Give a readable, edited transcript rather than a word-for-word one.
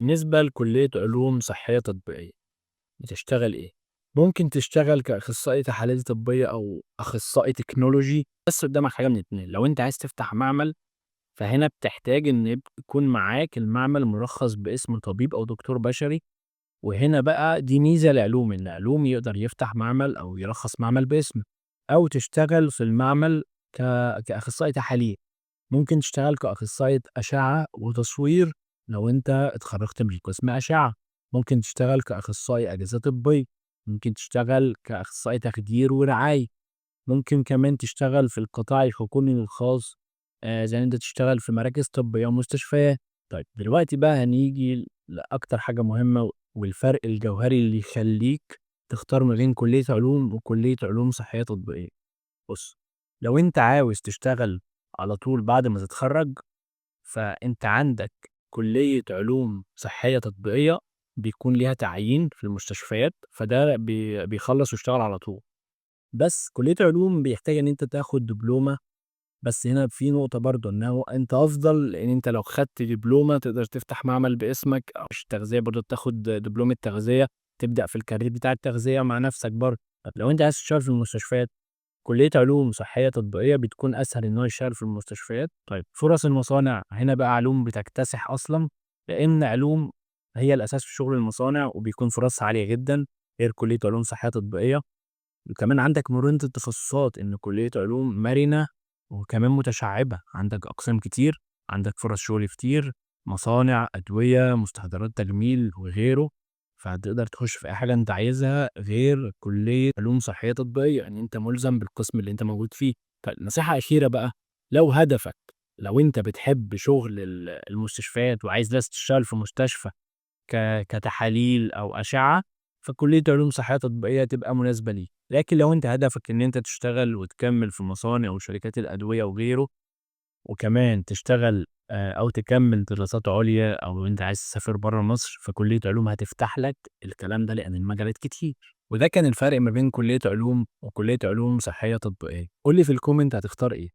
بالنسبة لكلية علوم صحية تطبيقية، بتشتغل إيه؟ ممكن تشتغل كأخصائي تحاليل طبية أو أخصائي تكنولوجي، بس قدامك حاجة من الاتنين. لو أنت عايز تفتح معمل فهنا بتحتاج إن يكون معاك المعمل مرخص باسم طبيب أو دكتور بشري، وهنا بقى دي ميزة لعلوم، إن علوم يقدر يفتح معمل أو يرخص معمل باسمه، أو تشتغل في المعمل ك... كأخصائي تحاليل. ممكن تشتغل كأخصائي أشعة وتصوير لو أنت اتخرجت من قسم أشعة. ممكن تشتغل كأخصائي أجهزة طبية. ممكن تشتغل كأخصائي تخدير ورعاية. ممكن كمان تشتغل في القطاع الحكومي الخاص، زي إن أنت تشتغل في مراكز طبية ومستشفيات. طيب دلوقتي بقى هنيجي لأكتر حاجة مهمة والفرق الجوهري اللي يخليك تختار ما بين كلية علوم وكلية علوم صحية تطبيقية. بُص، لو أنت عاوز تشتغل على طول بعد ما تتخرّج، فأنت عندك كلية علوم صحية تطبيقية بيكون ليها تعيين في المستشفيات، فده بيخلّص ويشتغل على طول. بس كلية علوم بيحتاج إن أنت تاخد دبلومة، بس هنا في نقطة برضه إنه أنت أفضل، لإن أنت لو خدت دبلومة تقدر تفتح معمل باسمك، أو التغذية برضه تاخد دبلومة تغذية، تبدأ في الcareer بتاع التغذية مع نفسك برضه. طب لو أنت عايز تشتغل في المستشفيات، كلية علوم صحية تطبيقية بتكون أسهل إن هو يشتغل في المستشفيات. طيب فرص المصانع هنا بقى علوم بتكتسح أصلا، لأن علوم هي الأساس في شغل المصانع وبيكون فرصها عالية جدا، غير كلية علوم صحية تطبيقية. وكمان عندك مرونة التخصصات، إن كلية علوم مرنة وكمان متشعبة، عندك أقسام كتير، عندك فرص شغل كتير، مصانع أدوية مستحضرات تجميل وغيره. فهتقدر تخش في أي حاجة أنت عايزها، غير كلية علوم صحية تطبيقية يعني أنت ملزم بالقسم اللي أنت موجود فيه. فنصيحة أخيرة بقى، لو هدفك، لو أنت بتحب شغل المستشفيات وعايز بس تشتغل في مستشفى كتحاليل أو أشعة، فكلية علوم صحية تطبيقية تبقى مناسبة ليك. لكن لو أنت هدفك إن أنت تشتغل وتكمّل في مصانع وشركات الأدوية وغيره، وكمان تشتغل أو تكمّل دراسات عُليا، أو أنت عايز تسافر برّه مصر، فكلية علوم هتفتح لك الكلام ده، لأن المجالات كتير. وده كان الفرق ما بين كلية علوم وكلية علوم صحية تطبيقية. قُل لي في الcomment هتختار إيه؟